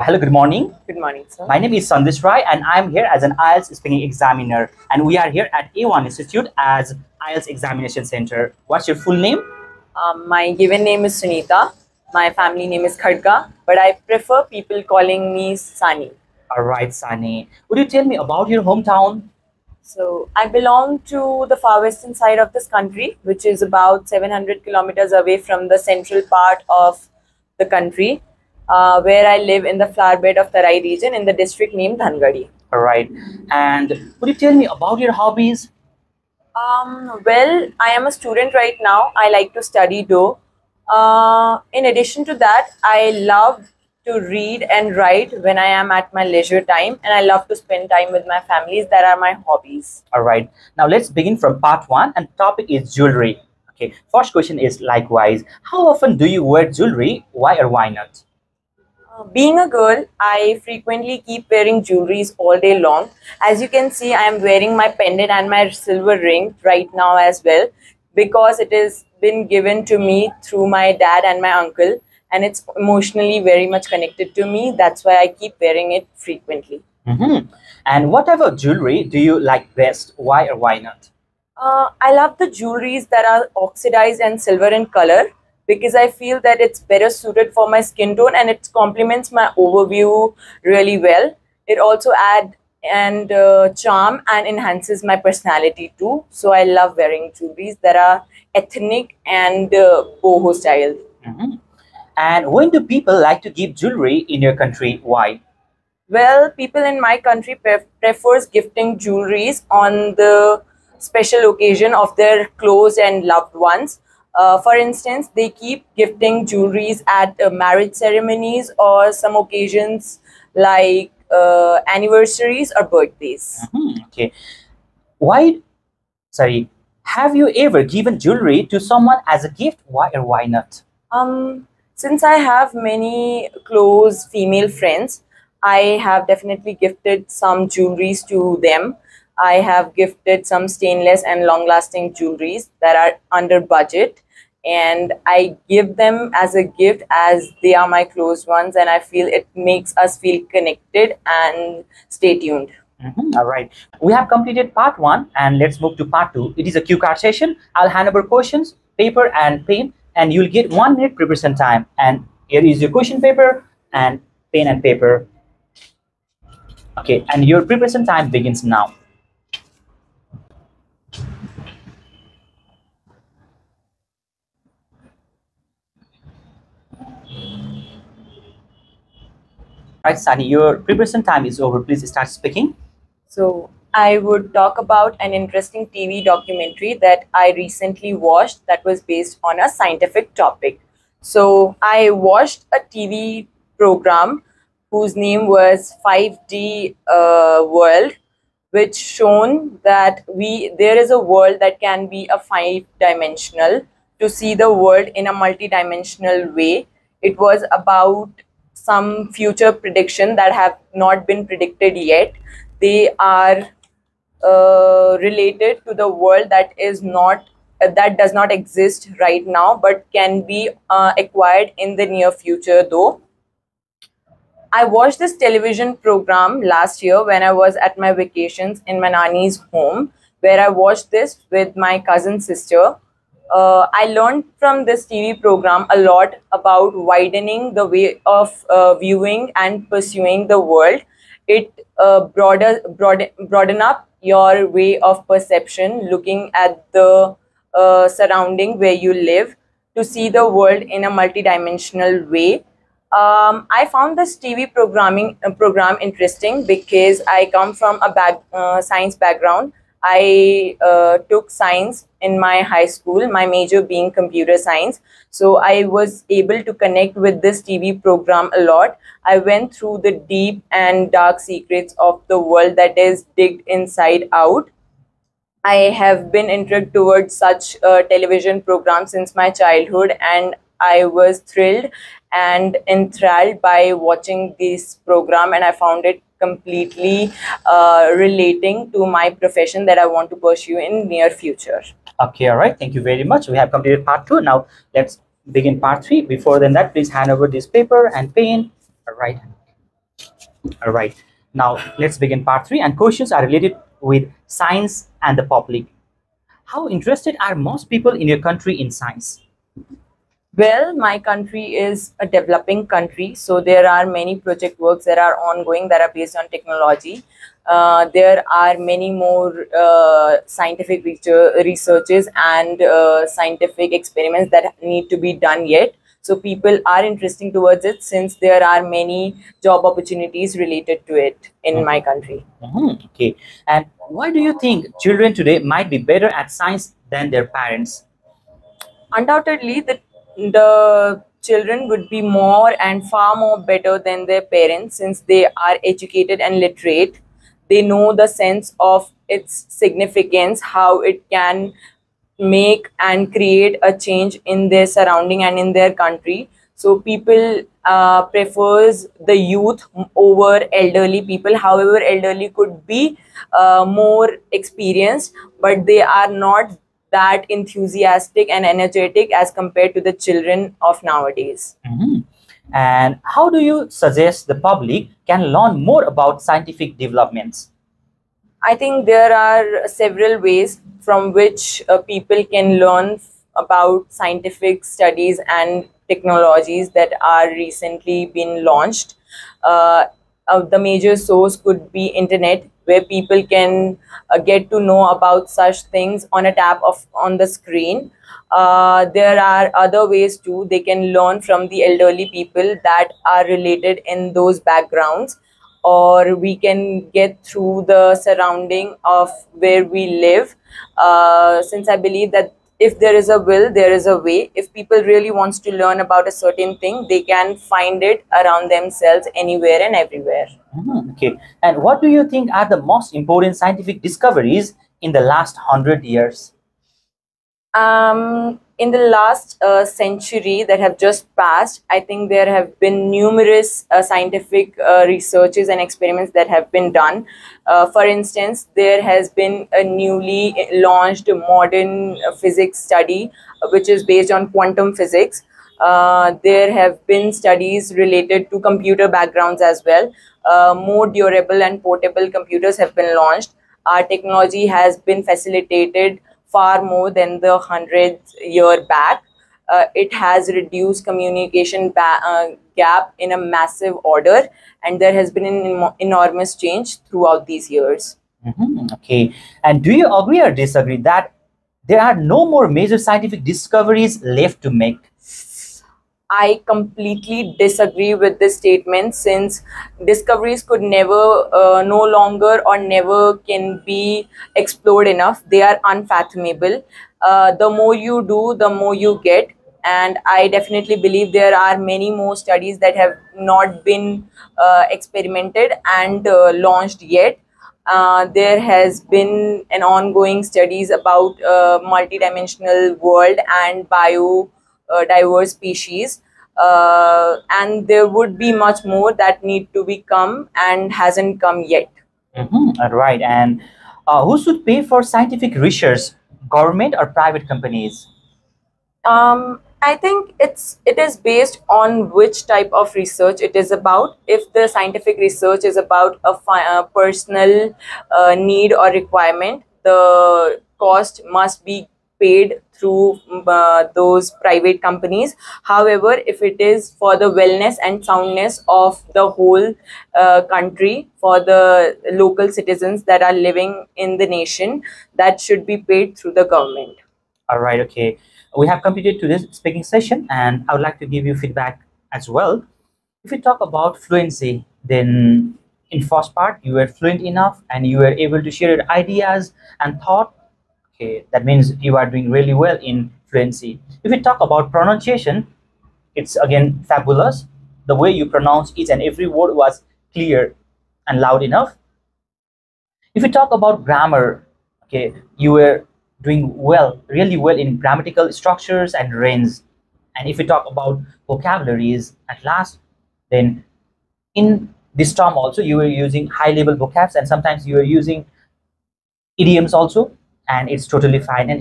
Hello, good morning. Good morning, sir. My name is Sandesh Rai and I'm here as an IELTS speaking examiner, and we are here at Aone Institute as IELTS Examination Center. What's your full name? My given name is Sunita. My family name is Khadka, but I prefer people calling me Sani. Alright, Sani. Would you tell me about your hometown? So I belong to the far western side of this country, which is about 700 kilometers away from the central part of the country, where I live in the flower bed of Tarai region in the district named Dhangadi. Alright. And would you tell me about your hobbies? Well, I am a student right now. I like to study though. In addition to that, I love to read and write when I am at my leisure time, and I love to spend time with my families. That are my hobbies. Alright. Now let's begin from part one, and topic is jewelry. Okay. First question is likewise. How often do you wear jewelry? Why or why not? Being a girl, I frequently keep wearing jewelries all day long. As you can see, I am wearing my pendant and my silver ring right now as well, because it has been given to me through my dad and my uncle, and it's emotionally very much connected to me. That's why I keep wearing it frequently. And whatever jewelry do you like best? Why or why not? I love the jewelries that are oxidized and silver in color, because I feel that it's better suited for my skin tone and it complements my overview really well. It also adds and charm and enhances my personality too. So I love wearing jewelries that are ethnic and boho style. And when do people like to give jewelry in your country? Why? Well, people in my country prefers gifting jewelries on the special occasion of their close and loved ones. For instance, they keep gifting jewelries at marriage ceremonies or some occasions like anniversaries or birthdays. Okay. Why? Sorry. Have you ever given jewelry to someone as a gift? Why or why not? Since I have many close female friends, I have definitely gifted some jewelries to them. I have gifted some stainless and long lasting jewelries that are under budget, and I give them as a gift as they are my close ones, and I feel it makes us feel connected. And stay tuned. All right. We have completed part one and let's move to part two. It is a cue card session. I'll hand over questions, paper and pen, and you'll get 1 minute preparation time. And here is your question paper and pen and paper. Okay, and your preparation time begins now. All right, Sunny, your preparation time is over. Please start speaking. So, I would talk about an interesting TV documentary that I recently watched that was based on a scientific topic. So, I watched a TV program whose name was 5D World, which shown that there is a world that can be a 5 dimensional, to see the world in a multi-dimensional way. It was about some future prediction that have not been predicted yet. They are related to the world that is not that does not exist right now, but can be acquired in the near future though. I watched this television program last year when I was at my vacations in my nanny's home, where I watched this with my cousin sister. I learned from this TV program a lot about widening the way of viewing and pursuing the world. It broaden up your way of perception, looking at the surrounding where you live, to see the world in a multidimensional way. I found this TV program interesting because I come from a science background. I took science in my high school, my major being computer science. So I was able to connect with this TV program a lot. I went through the deep and dark secrets of the world that is digged inside out. I have been intrigued towards such television programs since my childhood, and I was thrilled and enthralled by watching this program, and I found it completely relating to my profession that I want to pursue in near future. Okay, all right. Thank you very much. We have completed part two. Now let's begin part three. Before then that, please hand over this paper and pen. All right. All right. Now let's begin part 3, and questions are related with science and the public. How interested are most people in your country in science? Well, my country is a developing country, so there are many project works that are ongoing that are based on technology. There are many more scientific researches and scientific experiments that need to be done yet. So people are interesting towards it since there are many job opportunities related to it in my country. Okay. And why do you think children today might be better at science than their parents? Undoubtedly, the children would be more and far more better than their parents since they are educated and literate. They know the sense of its significance, how it can make and create a change in their surrounding and in their country. So people prefers the youth over elderly people. However, elderly could be more experienced, but they are not that enthusiastic and energetic as compared to the children of nowadays. Mhm. And how do you suggest the public can learn more about scientific developments? I think there are several ways from which people can learn about scientific studies and technologies that are recently been launched. Uh, the major source could be internet, where people can get to know about such things on a tap of on the screen. There are other ways too. They can learn from the elderly people that are related in those backgrounds, or we can get through the surrounding of where we live, since I believe that if there is a will, there is a way. If people really wants to learn about a certain thing, they can find it around themselves anywhere and everywhere. Okay. And what do you think are the most important scientific discoveries in the last 100 years? In the last century that have just passed, I think there have been numerous scientific researches and experiments that have been done. For instance, there has been a newly launched modern physics study, which is based on quantum physics. There have been studies related to computer backgrounds as well. More durable and portable computers have been launched. Our technology has been facilitated far more than the 100 year back. It has reduced communication gap in a massive order, and there has been an enormous change throughout these years. Okay. And do you agree or disagree that there are no more major scientific discoveries left to make? I completely disagree with this statement since discoveries could never, no longer, or never can be explored enough. They are unfathomable. The more you do, the more you get. And I definitely believe there are many more studies that have not been experimented and launched yet. There has been an ongoing studies about multidimensional world and bio diverse species, and there would be much more that need to be come and hasn't come yet. All right. And who should pay for scientific research, government or private companies? I think it is based on which type of research it is about. If the scientific research is about a personal need or requirement, the cost must be paid through those private companies. However, if it is for the wellness and soundness of the whole country, for the local citizens that are living in the nation, that should be paid through the government. All right. Okay. We have completed today's speaking session, and I would like to give you feedback as well. If we talk about fluency, then in first part you were fluent enough and you were able to share your ideas and thought. Okay, that means you are doing really well in fluency. If we talk about pronunciation, it's again fabulous. The way you pronounce each and every word was clear and loud enough. If we talk about grammar, okay, you were doing well, really well in grammatical structures and range. And if we talk about vocabularies at last, then in this term also you were using high level vocabs, and sometimes you were using idioms also, and it's totally fine. And